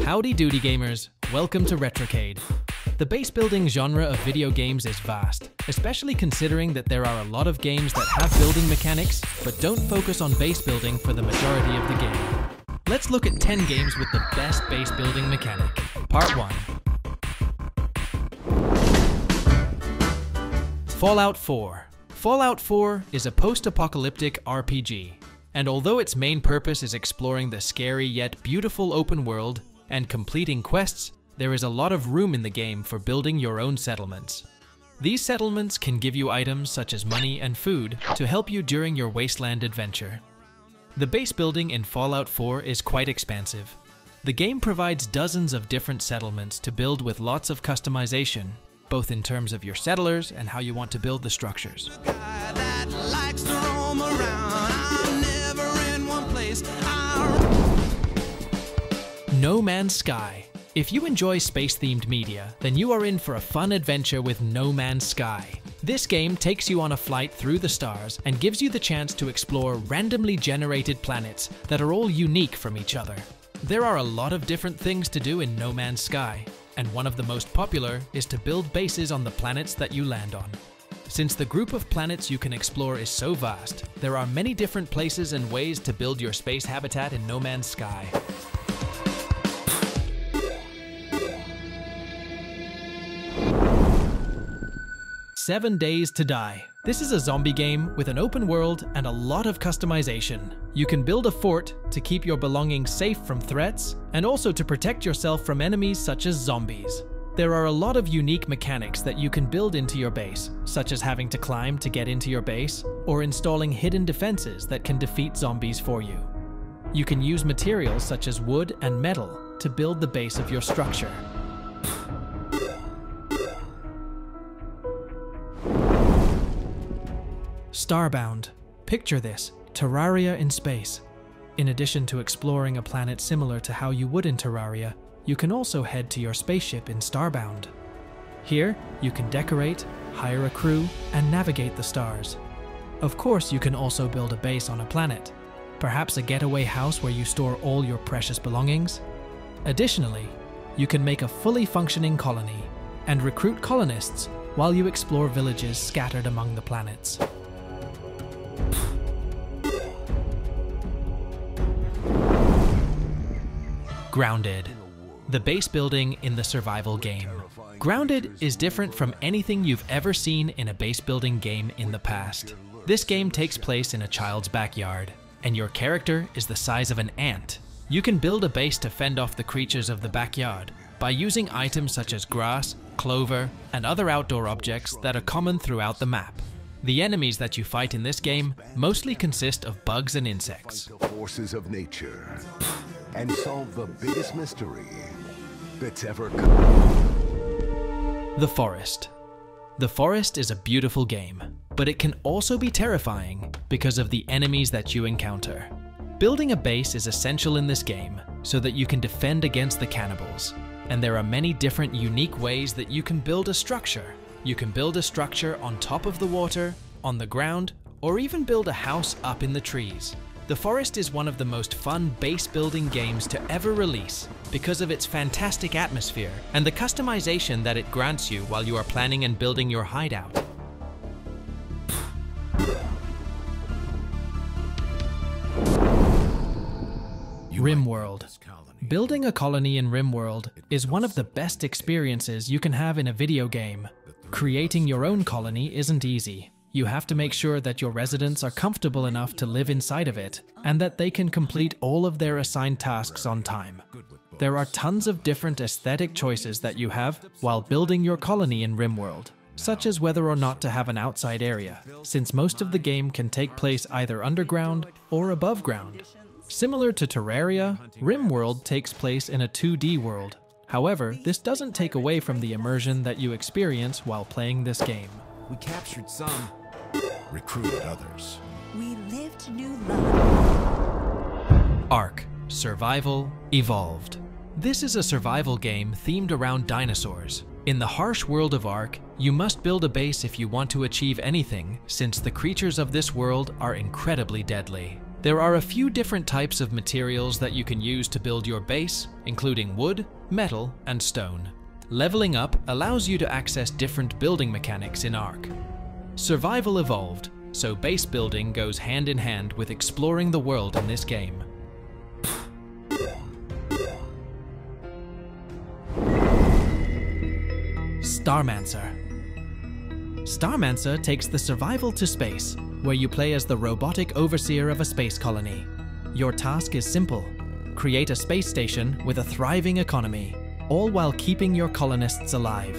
Howdy doody gamers, welcome to RetroCade. The base building genre of video games is vast, especially considering that there are a lot of games that have building mechanics, but don't focus on base building for the majority of the game. Let's look at 10 games with the best base building mechanic. Part 1. Fallout 4. Fallout 4 is a post-apocalyptic RPG, and although its main purpose is exploring the scary yet beautiful open world and completing quests, there is a lot of room in the game for building your own settlements. These settlements can give you items such as money and food to help you during your wasteland adventure. The base building in Fallout 4 is quite expansive. The game provides dozens of different settlements to build with lots of customization, both in terms of your settlers and how you want to build the structures. No Man's Sky. If you enjoy space-themed media, then you are in for a fun adventure with No Man's Sky. This game takes you on a flight through the stars and gives you the chance to explore randomly generated planets that are all unique from each other. There are a lot of different things to do in No Man's Sky, and one of the most popular is to build bases on the planets that you land on. Since the group of planets you can explore is so vast, there are many different places and ways to build your space habitat in No Man's Sky. 7 Days to Die. This is a zombie game with an open world and a lot of customization. You can build a fort to keep your belongings safe from threats and also to protect yourself from enemies such as zombies. There are a lot of unique mechanics that you can build into your base, such as having to climb to get into your base or installing hidden defenses that can defeat zombies for you. You can use materials such as wood and metal to build the base of your structure. Starbound. Picture this, Terraria in space. In addition to exploring a planet similar to how you would in Terraria, you can also head to your spaceship in Starbound. Here, you can decorate, hire a crew, and navigate the stars. Of course, you can also build a base on a planet, perhaps a getaway house where you store all your precious belongings. Additionally, you can make a fully functioning colony and recruit colonists while you explore villages scattered among the planets. Grounded. The base building in the survival game. Grounded is different from anything you've ever seen in a base building game in the past. This game takes place in a child's backyard, and your character is the size of an ant. You can build a base to fend off the creatures of the backyard by using items such as grass, clover, and other outdoor objects that are common throughout the map. The enemies that you fight in this game mostly consist of bugs and insects. Forces of nature and solve the biggest mystery that's ever come. The Forest. The Forest is a beautiful game, but it can also be terrifying because of the enemies that you encounter. Building a base is essential in this game so that you can defend against the cannibals, and there are many different unique ways that you can build a structure. You can build a structure on top of the water, on the ground, or even build a house up in the trees. The Forest is one of the most fun base building games to ever release because of its fantastic atmosphere and the customization that it grants you while you are planning and building your hideout. RimWorld. Building a colony in RimWorld is one of the best experiences you can have in a video game. Creating your own colony isn't easy. You have to make sure that your residents are comfortable enough to live inside of it, and that they can complete all of their assigned tasks on time. There are tons of different aesthetic choices that you have while building your colony in RimWorld, such as whether or not to have an outside area, since most of the game can take place either underground or above ground. Similar to Terraria, RimWorld takes place in a 2D world. However, this doesn't take away from the immersion that you experience while playing this game. We captured some, recruited others. We lived new life. Ark. Survival Evolved. This is a survival game themed around dinosaurs. In the harsh world of Ark, you must build a base if you want to achieve anything, since the creatures of this world are incredibly deadly. There are a few different types of materials that you can use to build your base, including wood, metal, and stone. Leveling up allows you to access different building mechanics in Ark. Survival evolved, so base building goes hand in hand with exploring the world in this game. Starmancer. Starmancer takes the survival to space, where you play as the robotic overseer of a space colony. Your task is simple: create a space station with a thriving economy, all while keeping your colonists alive.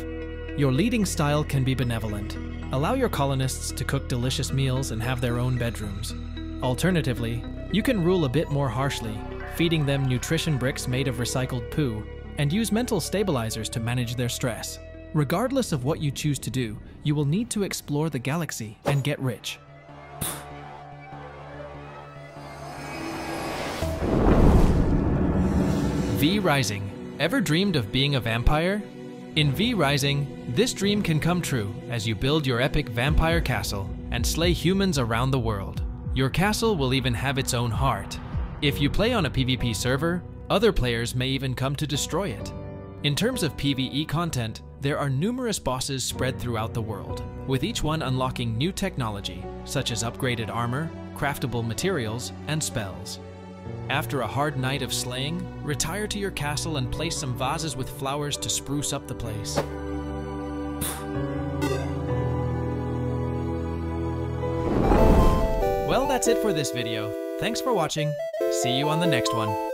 Your leading style can be benevolent. Allow your colonists to cook delicious meals and have their own bedrooms. Alternatively, you can rule a bit more harshly, feeding them nutrition bricks made of recycled poo, and use mental stabilizers to manage their stress. Regardless of what you choose to do, you will need to explore the galaxy and get rich. V Rising. Ever dreamed of being a vampire? In V Rising, this dream can come true as you build your epic vampire castle and slay humans around the world. Your castle will even have its own heart. If you play on a PvP server, other players may even come to destroy it. In terms of PvE content, there are numerous bosses spread throughout the world, with each one unlocking new technology, such as upgraded armor, craftable materials, and spells. After a hard night of slaying, retire to your castle and place some vases with flowers to spruce up the place. Well, that's it for this video. Thanks for watching. See you on the next one.